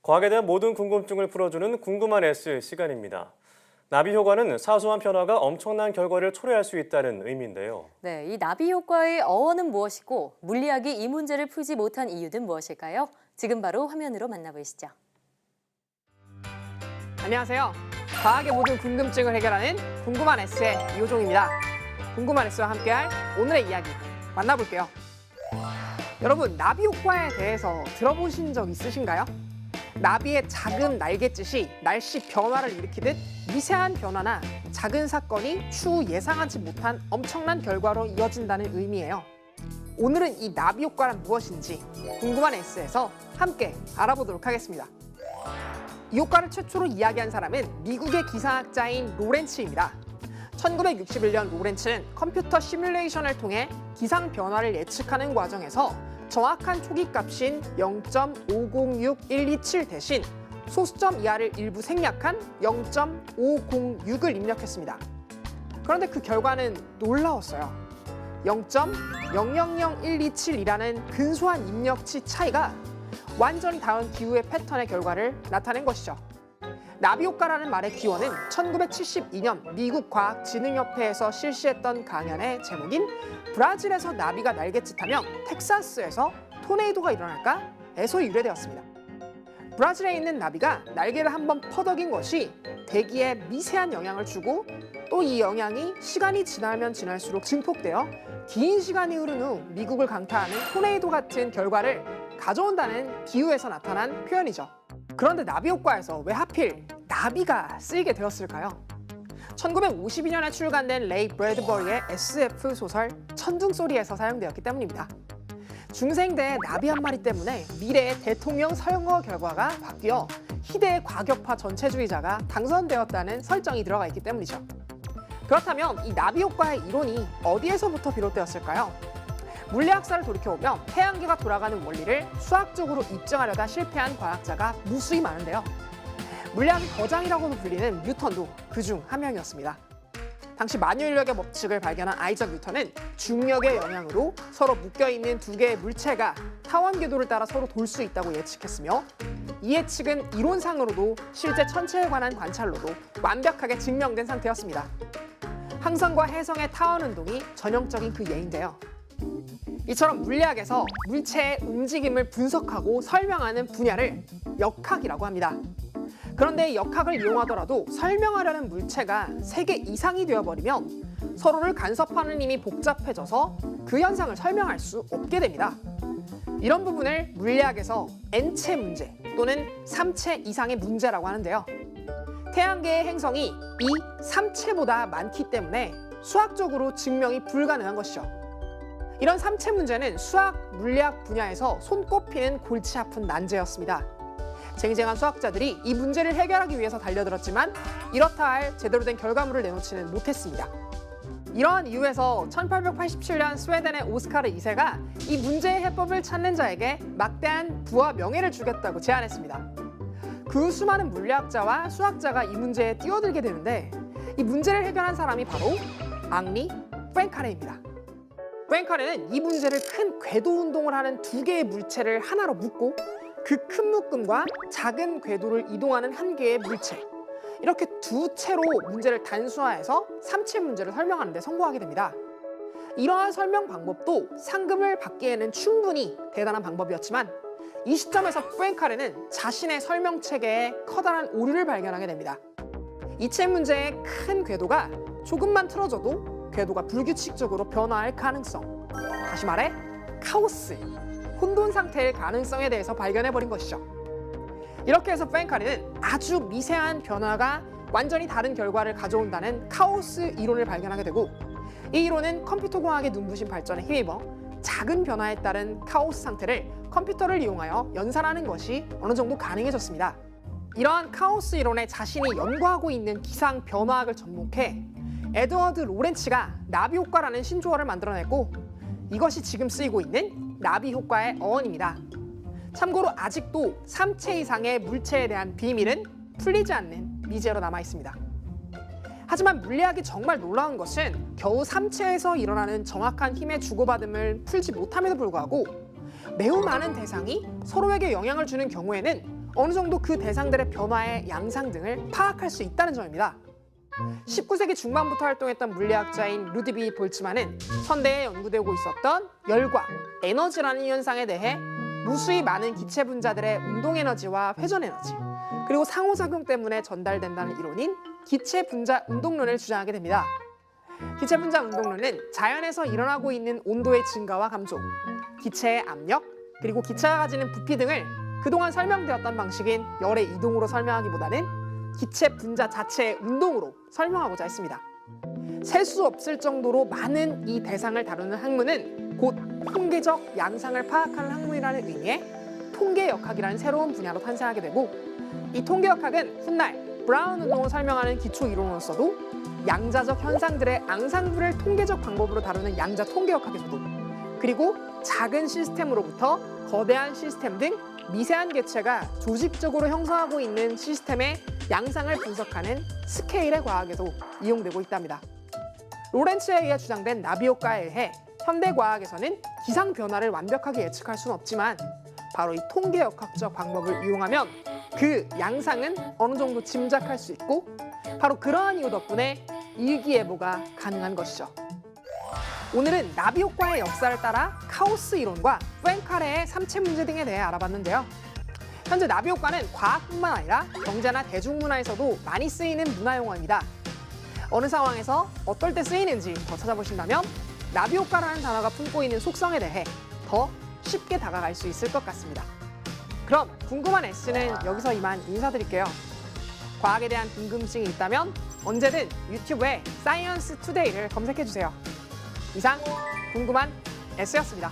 과학에 대한 모든 궁금증을 풀어주는 궁금한 S 시간입니다. 나비 효과는 사소한 변화가 엄청난 결과를 초래할 수 있다는 의미인데요. 네, 이 나비 효과의 어원은 무엇이고 물리학이 이 문제를 풀지 못한 이유는 무엇일까요? 지금 바로 화면으로 만나보시죠. 안녕하세요. 과학의 모든 궁금증을 해결하는 궁금한 S의 이호종입니다. 궁금한 S와 함께할 오늘의 이야기 만나볼게요. 여러분, 나비 효과에 대해서 들어보신 적 있으신가요? 나비의 작은 날갯짓이 날씨 변화를 일으키듯 미세한 변화나 작은 사건이 추후 예상하지 못한 엄청난 결과로 이어진다는 의미예요. 오늘은 이 나비 효과란 무엇인지 궁금한 S에서 함께 알아보도록 하겠습니다. 이 효과를 최초로 이야기한 사람은 미국의 기상학자인 로렌츠입니다. 1961년 로렌츠는 컴퓨터 시뮬레이션을 통해 기상 변화를 예측하는 과정에서 정확한 초기값인 0.506127 대신 소수점 이하를 일부 생략한 0.506을 입력했습니다. 그런데 그 결과는 놀라웠어요. 0.000127이라는 근소한 입력치 차이가 완전히 다른 기후의 패턴의 결과를 나타낸 것이죠. 나비 효과라는 말의 기원은 1972년 미국 과학진흥협회에서 실시했던 강연의 제목인 브라질에서 나비가 날갯짓하면 텍사스에서 토네이도가 일어날까?에서 유래되었습니다. 브라질에 있는 나비가 날개를 한번 퍼덕인 것이 대기에 미세한 영향을 주고 또 이 영향이 시간이 지나면 지날수록 증폭되어 긴 시간이 흐른 후 미국을 강타하는 토네이도 같은 결과를 가져온다는 비유에서 나타난 표현이죠. 그런데 나비 효과에서 왜 하필 나비가 쓰이게 되었을까요? 1952년에 출간된 레이 브래드버리의 SF 소설 천둥소리에서 사용되었기 때문입니다. 중생대의 나비 한 마리 때문에 미래의 대통령 선거 결과가 바뀌어 희대의 과격파 전체주의자가 당선되었다는 설정이 들어가 있기 때문이죠. 그렇다면 이 나비 효과의 이론이 어디에서부터 비롯되었을까요? 물리학사를 돌이켜보면 태양계가 돌아가는 원리를 수학적으로 입증하려다 실패한 과학자가 무수히 많은데요. 물리학의 거장이라고도 불리는 뉴턴도 그중 한 명이었습니다. 당시 만유인력의 법칙을 발견한 아이작 뉴턴은 중력의 영향으로 서로 묶여있는 두 개의 물체가 타원 궤도를 따라 서로 돌 수 있다고 예측했으며 이 예측은 이론상으로도 실제 천체에 관한 관찰로도 완벽하게 증명된 상태였습니다. 항성과 해성의 타원 운동이 전형적인 그 예인데요. 이처럼 물리학에서 물체의 움직임을 분석하고 설명하는 분야를 역학이라고 합니다. 그런데 이 역학을 이용하더라도 설명하려는 물체가 3개 이상이 되어버리면 서로를 간섭하는 힘이 복잡해져서 그 현상을 설명할 수 없게 됩니다. 이런 부분을 물리학에서 N체 문제 또는 3체 이상의 문제라고 하는데요. 태양계의 행성이 이 3체보다 많기 때문에 수학적으로 증명이 불가능한 것이죠. 이런 3체 문제는 수학, 물리학 분야에서 손꼽히는 골치 아픈 난제였습니다. 쟁쟁한 수학자들이 이 문제를 해결하기 위해서 달려들었지만 이렇다 할 제대로 된 결과물을 내놓지는 못했습니다. 이러한 이유에서 1887년 스웨덴의 오스카르 2세가 이 문제의 해법을 찾는 자에게 막대한 부와 명예를 주겠다고 제안했습니다. 그 수많은 물리학자와 수학자가 이 문제에 뛰어들게 되는데 이 문제를 해결한 사람이 바로 앙리 포인카레입니다. 포인카레는 이 문제를 큰 궤도 운동을 하는 두 개의 물체를 하나로 묶고 그 큰 묶음과 작은 궤도를 이동하는 한 개의 물체, 이렇게 두 채로 문제를 단순화해서 3체 문제를 설명하는 데 성공하게 됩니다. 이러한 설명 방법도 상금을 받기에는 충분히 대단한 방법이었지만 이 시점에서 포인카레는 자신의 설명 체계에 커다란 오류를 발견하게 됩니다. 이체 문제의 큰 궤도가 조금만 틀어져도 궤도가 불규칙적으로 변화할 가능성, 다시 말해 카오스, 혼돈 상태의 가능성에 대해서 발견해버린 것이죠. 이렇게 해서 포인카레는 아주 미세한 변화가 완전히 다른 결과를 가져온다는 카오스 이론을 발견하게 되고, 이 이론은 컴퓨터 공학의 눈부신 발전에 힘입어 작은 변화에 따른 카오스 상태를 컴퓨터를 이용하여 연산하는 것이 어느 정도 가능해졌습니다. 이러한 카오스 이론에 자신이 연구하고 있는 기상 변화학을 접목해 에드워드 로렌츠가 나비 효과라는 신조어를 만들어냈고, 이것이 지금 쓰이고 있는 나비 효과의 어원입니다. 참고로 아직도 3체 이상의 물체에 대한 비밀은 풀리지 않는 미제로 남아 있습니다. 하지만 물리학이 정말 놀라운 것은 겨우 3체에서 일어나는 정확한 힘의 주고받음을 풀지 못함에도 불구하고 매우 많은 대상이 서로에게 영향을 주는 경우에는 어느 정도 그 대상들의 변화의 양상 등을 파악할 수 있다는 점입니다. 19세기 중반부터 활동했던 물리학자인 루드비 볼츠만은 현대에 연구되고 있었던 열과 에너지라는 현상에 대해 무수히 많은 기체 분자들의 운동 에너지와 회전 에너지, 그리고 상호작용 때문에 전달된다는 이론인 기체 분자 운동론을 주장하게 됩니다. 기체 분자 운동론은 자연에서 일어나고 있는 온도의 증가와 감소, 기체의 압력, 그리고 기체가 가지는 부피 등을 그동안 설명되었던 방식인 열의 이동으로 설명하기보다는 기체 분자 자체의 운동으로 설명하고자 했습니다. 셀 수 없을 정도로 많은 이 대상을 다루는 학문은 곧 통계적 양상을 파악하는 학문이라는 의미의 통계역학이라는 새로운 분야로 탄생하게 되고, 이 통계역학은 훗날 브라운 운동을 설명하는 기초 이론으로서도 양자적 현상들의 앙상블을 통계적 방법으로 다루는 양자 통계역학에서도, 그리고 작은 시스템으로부터 거대한 시스템 등 미세한 개체가 조직적으로 형성하고 있는 시스템의 양상을 분석하는 스케일의 과학에도 이용되고 있답니다. 로렌츠에 의해 주장된 나비 효과에 의해 현대 과학에서는 기상 변화를 완벽하게 예측할 수는 없지만 바로 이 통계역학적 방법을 이용하면 그 양상은 어느 정도 짐작할 수 있고, 바로 그러한 이유 덕분에 일기예보가 가능한 것이죠. 오늘은 나비 효과의 역사를 따라 카오스 이론과 포엔카레의 삼체 문제 등에 대해 알아봤는데요. 현재 나비 효과는 과학뿐만 아니라 경제나 대중문화에서도 많이 쓰이는 문화 용어입니다. 어느 상황에서 어떨 때 쓰이는지 더 찾아보신다면 나비 효과라는 단어가 품고 있는 속성에 대해 더 쉽게 다가갈 수 있을 것 같습니다. 그럼 궁금한 S는 여기서 이만 인사드릴게요. 과학에 대한 궁금증이 있다면 언제든 유튜브에 사이언스 투데이를 검색해주세요. 이상 궁금한 S였습니다.